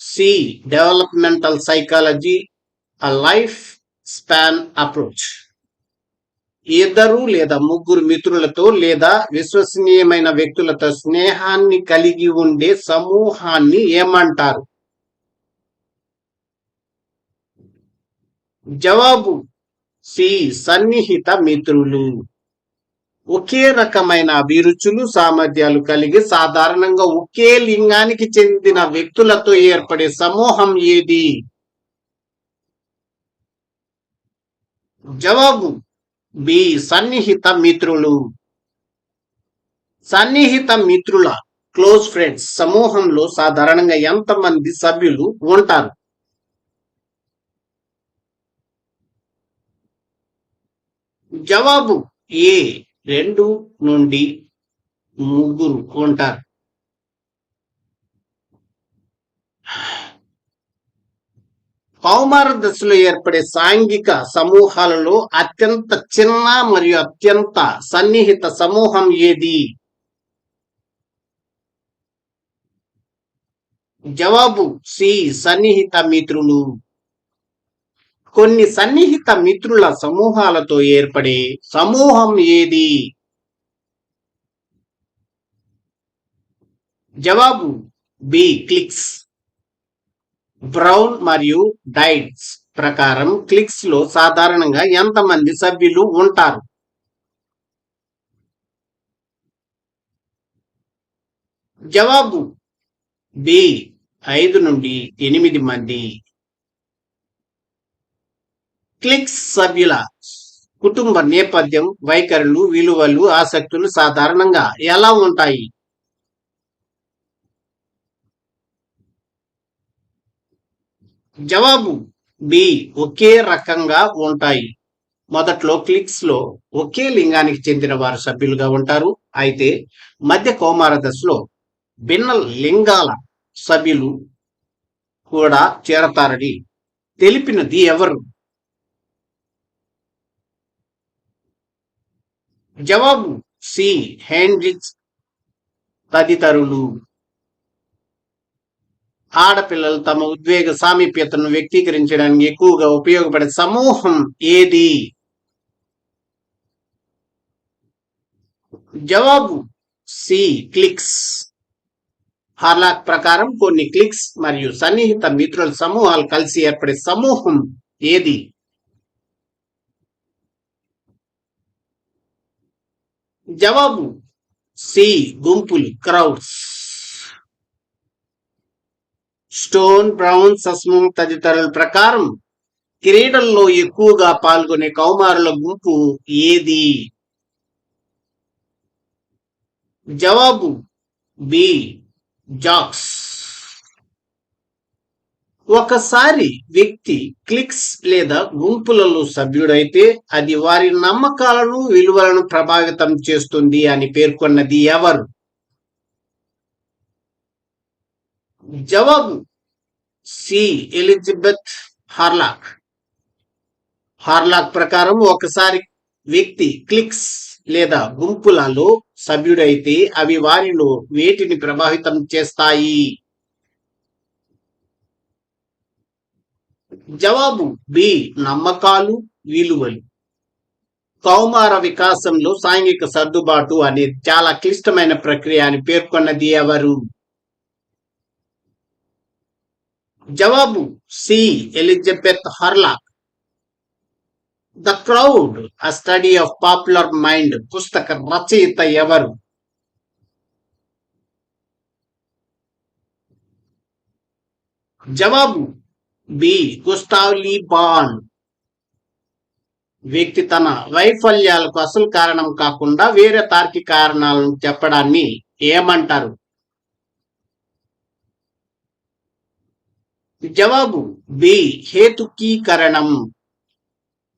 Speaker 1: C. Developmental psychology, a life span approach. ఇద్దరు లేదా ముగ్గురు మిత్రులతో లేదా విశ్వసనీయమైన వ్యక్తులతో స్నేహాన్ని కలిగి ఉండే సమూహాన్ని ఏమంటారు? జవాబు సి. సన్నిహిత మిత్రులు. ఒకే రకమైన అభిరుచులు, సామర్థ్యాలు కలిగి సాధారణంగా ఒకే లింగానికి చెందిన వ్యక్తులతో ఏర్పడే సమూహం ఏది? జవాబు బి. సన్నిహిత మిత్రులు. సన్నిహిత మిత్రుల క్లోజ్ ఫ్రెండ్స్ సమూహంలో సాధారణంగా ఎంతమంది సభ్యులు ఉంటారు? జవాబు ఏ. 2 నుండి 3 ఉంటారు. కౌమార దశలో ఏర్పడే సాంఘిక సమూహాలలో అత్యంత చిన్న మరియు అత్యంత సన్నిహిత సమూహం ఏది? జవాబు సి, సన్నిహిత మిత్రులు. కొన్ని సన్నిహిత మిత్రుల సమూహాలతో ఏర్పడే సమూహం ఏది? జవాబు బి, క్లిక్స్. బ్రౌన్ మరియు డైట్స్ ప్రకారం క్లిక్స్ లో సాధారణంగా ఎంతమంది సభ్యులు ఉంటారు? జవాబు బి, 5 నుండి 8 మంది. క్లిక్స్ సభ్యుల కుటుంబ నేపథ్యం, వైఖరులు, విలువలు, ఆసక్తులు సాధారణంగా ఎలా ఉంటాయి? జవాబు బి, ఒకే రకంగా ఉంటాయి. మొదట్లో క్లిక్స్ లో ఒకే లింగానికి చెందిన వారు సభ్యులుగా ఉంటారు. అయితే మధ్య కౌమార దశలో భిన్న లింగాల సభ్యులు కూడా చేరతారని తెలిపినది ఎవరు? జవాబు సి, హెన్రిచ్ తదితరులు. ఆడపిల్లలు తమ ఉద్వేగ సామీప్యతను వ్యక్తీకరించడానికి ఎక్కువగా ఉపయోగపడే సమూహం ఏది? జవాబు సి, క్లిక్స్. హార్లాక్ ప్రకారం కొన్ని క్లిక్స్ మరియు సన్నిహిత మిత్రుల సమూహాలు కలిసి ఏర్పడే సమూహం ఏది? జవాబు సి, గుంపులు, క్రౌడ్స్. స్టోన్, బ్రౌన్, సస్మం తదితరుల ప్రకారం క్రీడల్లో ఎక్కువగా పాల్గొనే కౌమారుల గుంపు ఏది? జవాబు బి, జాక్స్. ఒకసారి వ్యక్తి క్లిక్స్ లేదా గుంపులలో సభ్యుడైతే అది వారి నమ్మకాలను, విలువలను ప్రభావితం చేస్తుంది అని పేర్కొన్నది ఎవరు? జవాబు సి, ఎలిజబెత్ హార్లాక్. హార్లాక్ ప్రకారం ఒకసారి వ్యక్తి క్లిక్స్ లేదా గుంపులలో సభ్యుడైతే అవి వారిలో వేటిని ప్రభావితం చేస్తాయి? జవాబు బి, నమ్మకాలు, విలువలు. కౌమార వికాసంలో సాంఘిక సర్దుబాటు అనేది చాలా క్లిష్టమైన ప్రక్రియ అని పేర్కొన్నది ఎవరు? జవాబు C, Elizabeth Harlock. The crowd, a study of popular mind పుస్తక రచయిత ఎవరు? జవాబు బి, గుస్తావ్ లీ బాన్. వ్యక్తి తన వైఫల్యాలకు అసలు కారణం కాకుండా వేరే తార్కిక కారణాలను చెప్పడాన్ని ఏమంటారు? జవాబు బి, హేతుకీకరణం.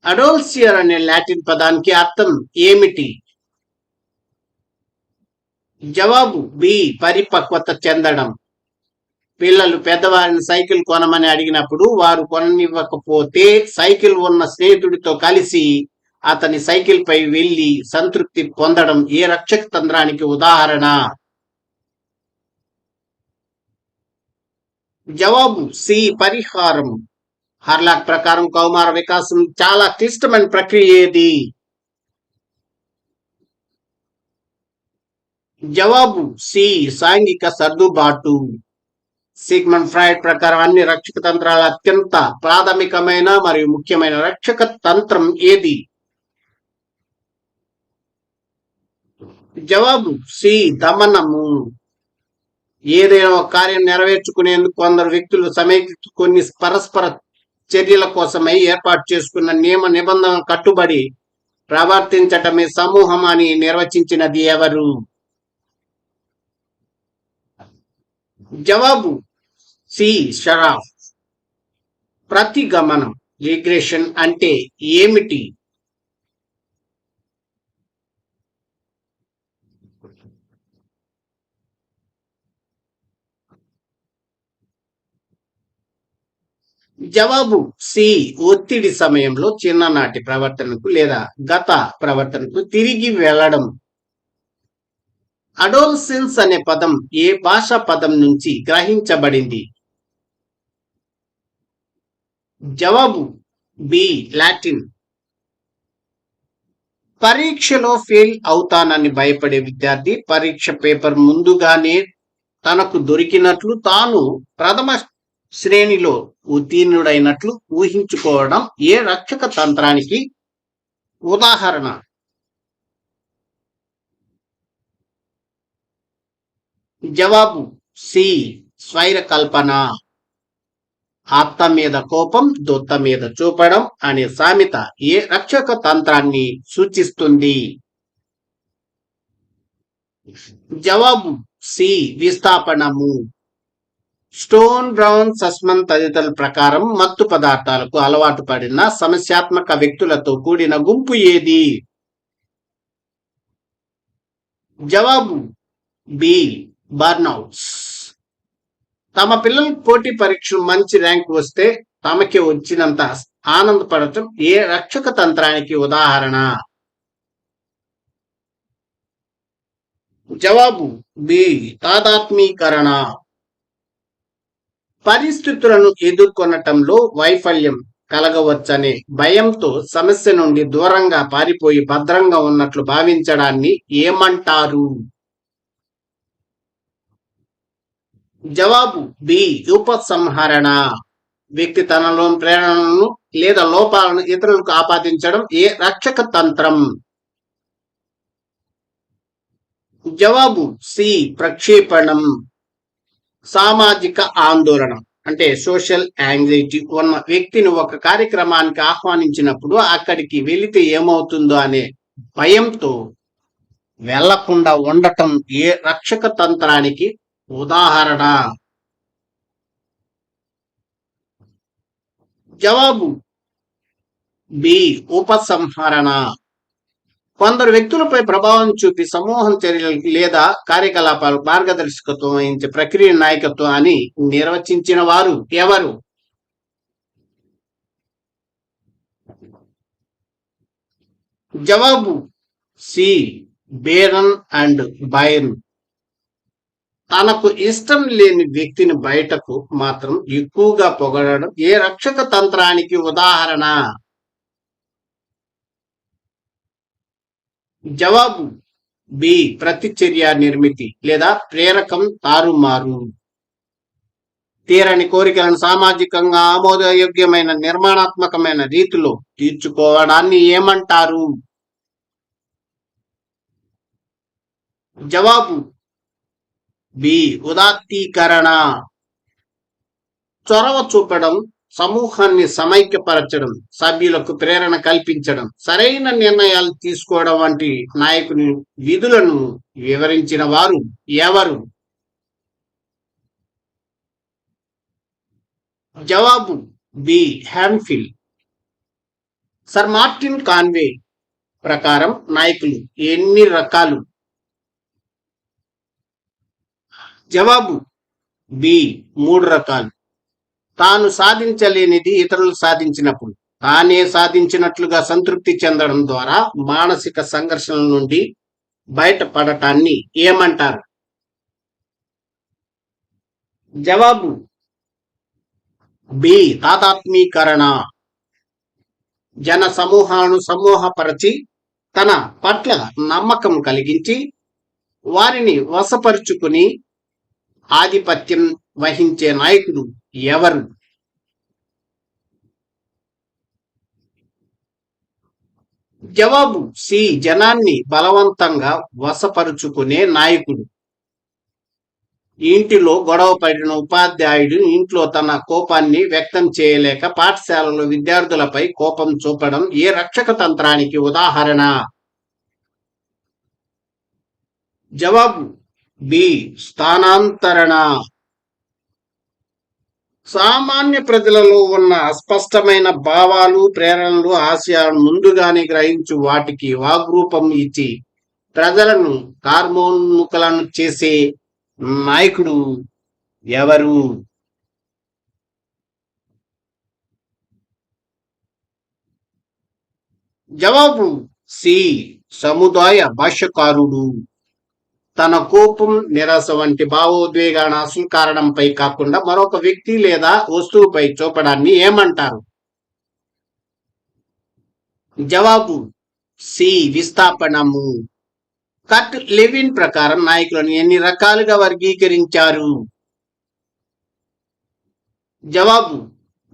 Speaker 1: అడోల్సియర్ అనే లాటిన్ పదానికి అర్థం ఏమిటి? జవాబు బి, పరిపక్వత చెందడం. పిల్లలు పెద్దవారిని సైకిల్ కొనమని అడిగినప్పుడు వారు కొననివ్వకపోతే సైకిల్ ఉన్న స్నేహితుడితో కలిసి అతని సైకిల్ పై వెళ్లి సంతృప్తి పొందడం ఏ రక్షక తంత్రానికి ఉదాహరణ? జవాబు సి, పరిహారం. హార్లాక్ ప్రకారం కౌమార వికాసం చాలా క్లిష్టమైన ప్రక్రియ ఏది? జవాబు సి, సాంఘిక సర్దుబాటు. సిగ్మండ్ ఫ్రాయిడ్ ప్రకారం అన్ని రక్షక తంత్రాల అత్యంత ప్రాథమికమైన మరియు ముఖ్యమైన రక్షక తంత్రం ఏది? జవాబు సి, దమనము. ఏదైనా ఒక కార్యం నెరవేర్చుకునేందుకు కొందరు వ్యక్తులు సమైక్య కొన్ని పరస్పర చర్యల కోసమై ఏర్పాటు చేసుకున్న నియమ నిబంధనలు కట్టుబడి ప్రవర్తించటమే సమూహం అని నిర్వచించినది ఎవరు? జవాబు సి, షరాఫ్. ప్రతిగమనం, రిగ్రెషన్ అంటే ఏమిటి? జవాబు సి. ఒత్తిడి సమయంలో చిన్ననాటి ప్రవర్తనకు లేదా గత ప్రవర్తనకు తిరిగి వెళ్ళడం. అడోల్సెన్స్ అనే పదం ఏ భాషా పదం నుంచి గ్రహించబడింది? జవాబు బి. లాటిన్. పరీక్షలో ఫెయిల్ అవుతానని భయపడే విద్యార్థి పరీక్ష పేపర్ ముందుగానే తనకు దొరికినట్లు తాను ప్రథమ శ్రేణిలో ఉత్తీర్ణుడైనట్లు ఊహించుకోవడం ఏ రక్షక తంత్రానికి ఉదాహరణ? జవాబు సి. స్వైర కల్పన. ఆప్త మీద కోపం దొత్త మీద చూపడం అనే సామెత ఏ రక్షక తంత్రాన్ని సూచిస్తుంది? జవాబు సి. విస్థాపనము. స్టోన్ బ్రౌన్ సస్మన్ తదితరుల ప్రకారం మత్తు పదార్థాలకు అలవాటు పడిన సమస్యాత్మక వ్యక్తులతో కూడిన గుంపు ఏది? జవాబు బి. బర్నౌట్స్. తమ పిల్లలకు పోటీ పరీక్షలు మంచి ర్యాంక్ వస్తే తమకి వచ్చినంత ఆనందపడటం ఏ రక్షక తంత్రానికి ఉదాహరణ? జవాబు బి. తాదాత్మీకరణ. పరిస్థితులను ఎదుర్కొనటంలో వైఫల్యం కలగవచ్చనే భయంతో సమస్య నుండి దూరంగా పారిపోయి భద్రంగా ఉన్నట్లు భావించడాన్ని ఏమంటారు? జవాబు బి. ఉపసంహరణ. వ్యక్తి తనలోని ప్రేరణలను లేదా లోపాలను ఇతరులకు ఆపాదించడం ఏ రక్షక తంత్రం? జవాబు సి. ప్రక్షేపణం. సామాజిక ఆందోళన అంటే సోషల్ యాంగ్జైటీ ఉన్న వ్యక్తిని ఒక కార్యక్రమానికి ఆహ్వానించినప్పుడు అక్కడికి వెళితే ఏమవుతుందో అనే భయంతో వెళ్లకుండా ఉండటం ఏ రక్షక తంత్రానికి ఉదాహరణ? జవాబు బి. ఉపసంహరణ. కొందరు వ్యక్తులపై ప్రభావం చూపి సమూహం చర్యలకు లేదా కార్యకలాపాలు మార్గదర్శకత్వం వహించే ప్రక్రియ నాయకత్వం అని నిర్వచించిన వారు ఎవరు? జవాబు సి. బేరన్ and Byrne. తనకు ఇష్టం లేని వ్యక్తిని బయటకు మాత్రం ఎక్కువగా పొగడడం ఏ రక్షక తంత్రానికి ఉదాహరణ? జవాబు బి. ప్రతిచర్య నిర్మితి లేదా ప్రేరకం తారుమారు. తీరని కోరికలను సామాజికంగా ఆమోదయోగ్యమైన నిర్మాణాత్మకమైన రీతిలో తీర్చుకోవడాన్ని ఏమంటారు? జవాబు బి. ఉదాత్తీకరణ. చొరవ చూపడం, సమూహాన్ని సమైక్యపరచడం, సభ్యులకు ప్రేరణ కల్పించడం, సరైన నిర్ణయాలు తీసుకోవడం వంటి నాయకుని విధులను వివరించిన వారు ఎవరు? జవాబు బి. హ్యాన్ఫిల్. సర్ మార్టిన్ కాన్వే ప్రకారం నాయకులు ఎన్ని రకాలు? జవాబు బి. 3 రకాలు. తాను సాధించలేనిది ఇతరులు సాధించినప్పుడు తానే సాధించినట్లుగా సంతృప్తి చెందడం ద్వారా మానసిక సంఘర్షణల నుండి బయటపడటాన్ని ఏమంటారు? జవాబు బి. తాదాత్మీకరణ. జన సమూహాలను సమూహపరచి తన పట్ల నమ్మకం కలిగించి వారిని వశపరుచుకుని ఆధిపత్యం వహించే నాయకుడు ఎవరు? జవాబు సి. జనాన్ని బలవంతంగా వశపరుచుకునే నాయకుడు. ఇంటిలో గొడవ పడిన ఉపాధ్యాయుడు ఇంట్లో తన కోపాన్ని వ్యక్తం చేయలేక పాఠశాలలో విద్యార్థులపై కోపం చూపడం ఏ రక్షక తంత్రానికి ఉదాహరణ? జవాబు బి. స్థానాంతరణ. సామాన్య ప్రజలలో ఉన్న అస్పష్టమైన భావాలు, ప్రేరణలు, ఆశయాలను ముందుగానే గ్రహించి వాటికి వాగ్రూపం ఇచ్చి ప్రజలను కార్మోన్ముఖులను చేసే నాయకుడు ఎవరు? జవాబు సి. సముదాయ భాష్యకారుడు. తన కోపం, నిరాశ వంటి భావోద్వేగాల అసలు కారణంపై కాకుండా మరొక వ్యక్తి లేదా వస్తువుపై చూపడాన్ని ఏమంటారు? జవాబు సి. విస్థాపనము. కట్ లెవిన్ ప్రకారం నాయకులను ఎన్ని రకాలుగా వర్గీకరించారు? జవాబు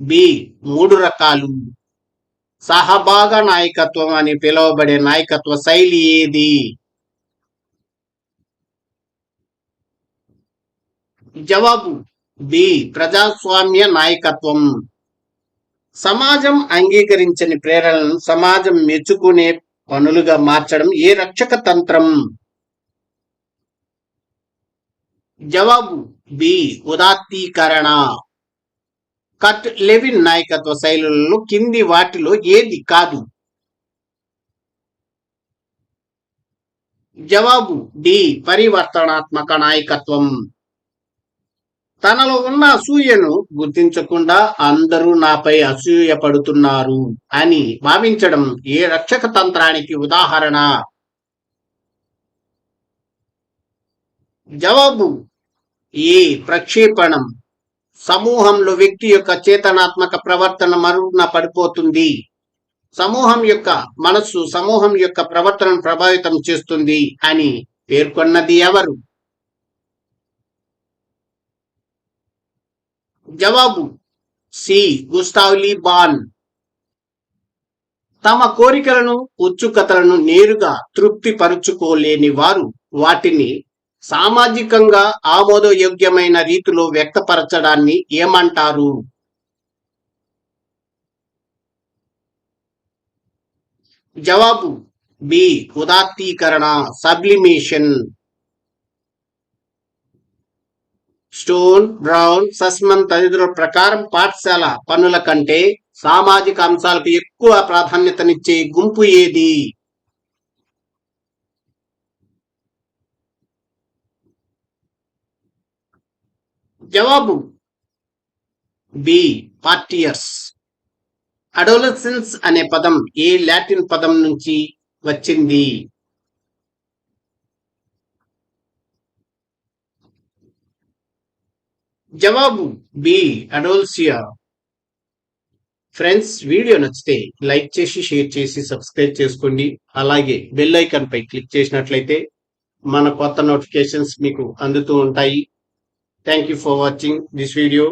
Speaker 1: బి. 3 రకాలు. సహభాగ నాయకత్వం అని పిలువబడే నాయకత్వ శైలి ఏది? జవాబు బి. ప్రజాస్వామ్య నాయకత్వం. సమాజం అంగీకరించని ప్రేరణలను సమాజం మెచ్చుకునే పనులుగా మార్చడం ఏ రక్షక తంత్రం? జవాబు బి. ఉదాత్తీకరణ. కట్ లెవిన్ నాయకత్వ శైలులలో కింది వాటిలో ఏది కాదు? జవాబు డి. పరివర్తనాత్మక నాయకత్వం. తనలో ఉన్న అసూయను గుర్తించకుండా అందరూ నాపై అసూయ పడుతున్నారు అని భావించడం ఏ రక్షక తంత్రానికి ఉదాహరణ? జవాబు ఏ. ప్రక్షేపణం. సమూహంలో వ్యక్తి యొక్క చేతనాత్మక ప్రవర్తన మరుగున పడిపోతుంది. సమూహం యొక్క మనస్సు సమూహం యొక్క ప్రవర్తనను ప్రభావితం చేస్తుంది అని పేర్కొన్నది ఎవరు? జవాబు సి. గుస్తావ్ లీ బాన్. తమ కోరికలను, ఉత్సుకతలను నేరుగా తృప్తిపరుచుకోలేని వారు వాటిని సామాజికంగా ఆమోదయోగ్యమైన రీతిలో వ్యక్తపరచడాన్ని ఏమంటారు? జవాబు బి. ఉదాత్తీకరణ, సబ్లిమేషన్. స్టోన్, బ్రౌన్, సస్మన్ తదితరుల ప్రకారం పాఠశాల పనుల కంటే సామాజిక అంశాలకు ఎక్కువ ప్రాధాన్యతనిచ్చే గుంపు ఏది? జవాబు బి. పార్టియర్స్. అడోలసెన్స్ అనే పదం ఏ లాటిన్ పదం నుంచి వచ్చింది? జవాబు బి. అడోల్సియా. ఫ్రెండ్స్, వీడియో నచ్చితే లైక్ చేసి, షేర్ చేసి, సబ్స్క్రైబ్ చేసుకోండి. అలాగే బెల్ ఐకాన్ పై క్లిక్ చేసినట్లయితే మన కొత్త నోటిఫికేషన్స్ మీకు అందుతూ ఉంటాయి. Thank you for watching this video.